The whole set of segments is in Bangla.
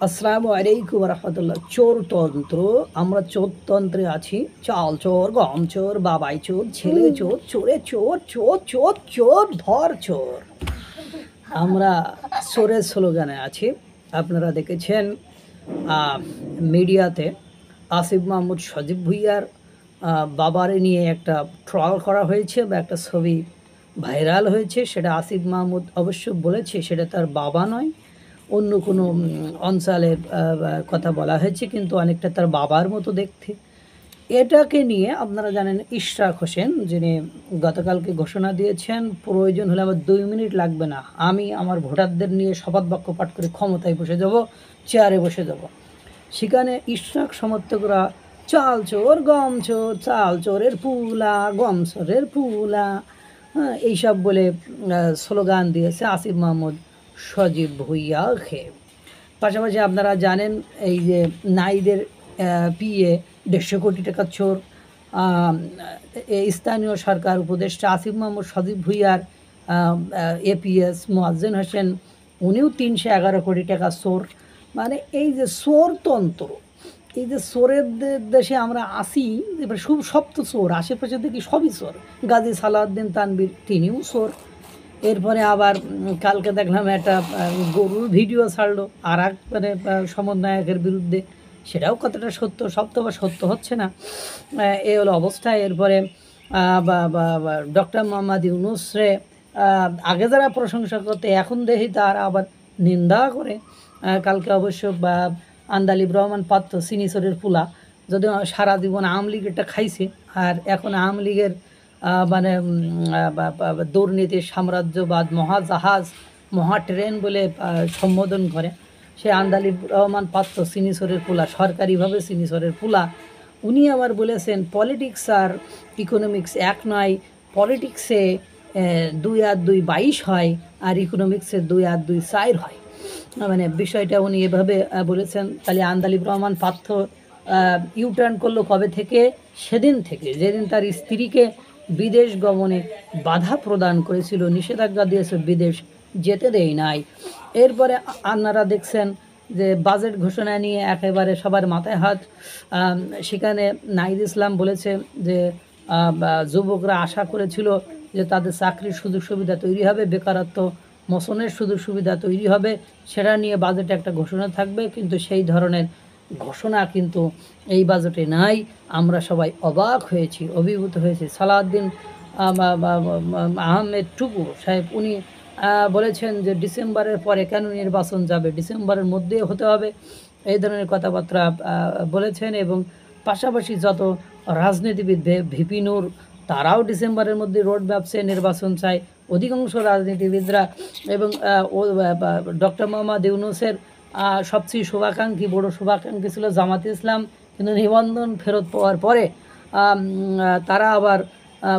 আসসালামু আলাইকুম রহমতুল্লাহ। চোরতন্ত্র, আমরা চোরতন্ত্রে আছি। চাল চোর, গম চোর, বাবাই চোর, ছেলে চোর, চোরে চোর, চোর চোর চোর, ধর চোর। আমরা চোরের স্লোগানে আছি। আপনারা দেখেছেন মিডিয়াতে আসিফ মাহমুদ সজীব ভুইয়ার বাবারে নিয়ে একটা ট্রল করা হয়েছে বা একটা ছবি ভাইরাল হয়েছে। সেটা আসিফ মাহমুদ অবশ্য বলেছে সেটা তার বাবা নয়, অন্য কোনো অঞ্চলের কথা বলা হয়েছে, কিন্তু অনেকটা তার বাবার মতো দেখতে। এটাকে নিয়ে আপনারা জানেন ইশরাক হোসেন, যিনি গতকালকে ঘোষণা দিয়েছেন প্রয়োজন হলে আমার 2 মিনিট লাগবে না, আমি আমার ভোটারদের নিয়ে শপথ বাক্য পাঠ করে ক্ষমতায় বসে যাব, চেয়ারে বসে যাব। সেখানে ইশরাক সমর্থকরা চাল চোর, গম চোর, চাল চোরের পুলা, গম চোরের পুলা, হ্যাঁ, এইসব বলে স্লোগান দিয়েছে আসিফ মাহমুদ সজীব ভুইয়াকে। পাশাপাশি আপনারা জানেন এই যে নাইদের পিএ 150 কোটি টাকা চোর, স্থানীয় সরকার উপদেষ্টা আসিফ মাহমুদ সজীব ভুইয়ার এপিএস মোয়াজ্জেম হোসেন, উনিও 311 কোটি টাকা চোর। মানে এই যে চোরতন্ত্র, এই যে চোরের দেশে আমরা আসি, এবার সব তো চোর, আশেপাশে দেখি সবই চোর। গাজী সালাউদ্দিন তানভীর তিনিও চোর। এরপরে আবার কালকে দেখলাম একটা গরুর ভিডিও ছাড়লো আর এক মানে সমন্বয়কের বিরুদ্ধে, সেটাও কতটা সত্য, সব তো আবার সত্য হচ্ছে না। এ হলো অবস্থা। এরপরে ডক্টর মোহাম্মদ ইউনূসরে আগে যারা প্রশংসা করতে, এখন দেখি তারা আবার নিন্দা করে। কালকে অবশ্য আন্দালিব রহমান পাত্র সিনিসরের পুলা, যদিও সারা জীবন আওয়ামী লীগেরটা খাইছে, আর এখন আওয়ামী লীগের মানে দুর্নীতির সাম্রাজ্যবাদ মহাজাহাজ মহা ট্রেন বলে সম্বোধন করে। সে আন্দালিব রহমান পাত্র সিনিসরের পুলা, সরকারিভাবে সিনিসরের পুলা, উনি আবার বলেছেন পলিটিক্স আর ইকোনমিক্স এক নয়, পলিটিক্সে 2 আর 2 22 হয়, আর ইকোনমিক্সে 2 আর 2 4 হয়। মানে বিষয়টা উনি এভাবে বলেছেন। তাহলে আন্দালিব রহমান পাত্র ইউটার্ন করলো কবে থেকে? সেদিন থেকে, যেদিন তার স্ত্রীকে বিদেশ গমনে বাধা প্রদান করেছিল, নিষেধাজ্ঞা দিয়েছে, বিদেশ যেতে দেয় নাই। এরপরে আপনারা দেখছেন যে বাজেট ঘোষণা নিয়ে একেবারে সবার মাথায় হাত। সেখানে নাহিদ ইসলাম বলেছে যে যুবকরা আশা করেছিল যে তাদের চাকরির সুযোগ সুবিধা তৈরি হবে, বেকারত্ব মোচনের সুযোগ সুবিধা তৈরি হবে, সেটা নিয়ে বাজেটে একটা ঘোষণা থাকবে, কিন্তু সেই ধরনের ঘোষণা কিন্তু এই বাজেটে নাই। আমরা সবাই অবাক হয়েছি, অভিভূত হয়েছি। সালাউদ্দিন আহমেদ টুকু সাহেব, উনি বলেছেন যে ডিসেম্বরের পরে কেন নির্বাচন যাবে, ডিসেম্বরের মধ্যে হতে হবে, এই ধরনের কথাবার্তা বলেছেন। এবং পাশাপাশি যত রাজনীতিবিদ, ভিপি নূর, তারাও ডিসেম্বরের মধ্যে রোড ম্যাপ চেয়ে নির্বাচন চায়, অধিকাংশ রাজনীতিবিদরা। এবং ডক্টর মোহাম্মদ ইউনূসের সবচেয়ে শুভাকাঙ্ক্ষী, বড় শুভাকাঙ্ক্ষী ছিল জামাতে ইসলাম, কিন্তু নিবন্ধন ফেরত পাওয়ার পরে তারা আবার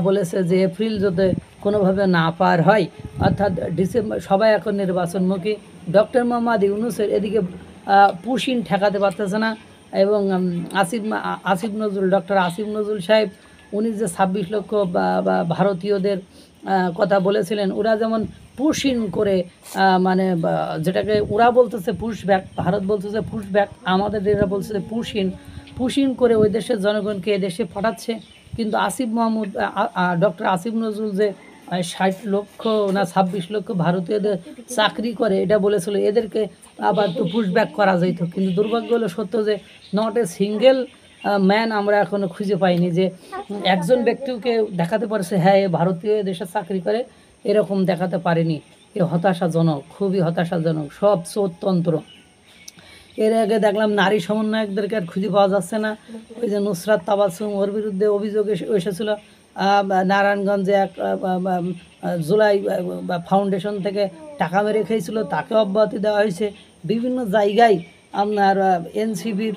বলেছে যে এপ্রিল যাতে কোনোভাবে না পার হয়, অর্থাৎ ডিসেম্বর, সবাই এখন নির্বাচনমুখী। ডক্টর মোহাম্মদ ইউনূসের এদিকে পুশিন ঠেকাতে পারতেছে না। এবং আসিফ নজরুল, ডক্টর আসিফ নজরুল সাহেব, উনি যে 26 লক্ষ ভারতীয়দের কথা বলেছিলেন, ওরা যেমন পুশিন করে মানে যেটাকে ওরা বলতেছে পুশ ব্যাক, ভারত বলতেছে পুশ ব্যাক, আমাদের এরা বলছে পুশিন করে ওই দেশের জনগণকে এদেশে পাঠাচ্ছে। কিন্তু ডক্টর আসিফ নজরুল যে 60 লক্ষ না 26 লক্ষ ভারতীয়দের চাকরি করে এটা বলেছিল, এদেরকে আবার তো পুশ ব্যাক করা যেত। কিন্তু দুর্ভাগ্য হলো সত্য যে নট এ সিঙ্গেল ম্যান আমরা এখনও খুঁজে পাইনি যে একজন ব্যক্তিকে দেখাতে পারছে হ্যাঁ এ ভারতীয় দেশে চাকরি করে, এরকম দেখাতে পারেনি। এ হতাশাজনক, খুবই হতাশাজনক, সব চোরতন্ত্র। এর আগে দেখলাম নারী সমন্বয়কদেরকে আর খুঁজে পাওয়া যাচ্ছে না। ওই যে নুসরাত তাবাসসুম, ওর বিরুদ্ধে অভিযোগ এসেছিল নারায়ণগঞ্জে এক জুলাই ফাউন্ডেশন থেকে টাকা মেরে খেয়েছিল, তাকে অব্যাহতি দেওয়া হয়েছে। বিভিন্ন জায়গায় আপনার এনসিপির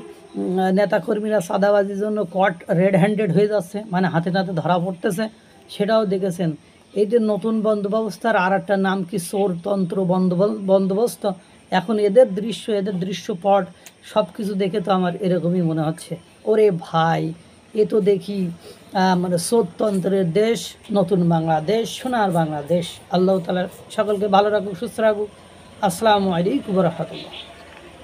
নেতাকর্মীরা চাঁদাবাজির জন্য কট রেড হ্যান্ডেড হয়ে যাচ্ছে, মানে হাতে নাতে ধরা পড়তেছে, সেটাও দেখেছেন। এই যে নতুন বন্দোবস্তার আর একটা নাম কি চোরতন্ত্র বন্দোবস্ত। এখন এদের দৃশ্যপট সব কিছু দেখে তো আমার এরকমই মনে হচ্ছে, ওরে ভাই এ তো দেখি মানে চোরতন্ত্রের দেশ, নতুন বাংলাদেশ, সোনার বাংলাদেশ। আল্লাহ তাআলা সকলকে ভালো রাখুক, সুস্থ রাখুক। আসসালামু আলাইকুম ওয়া রাহমাতুল্লাহ।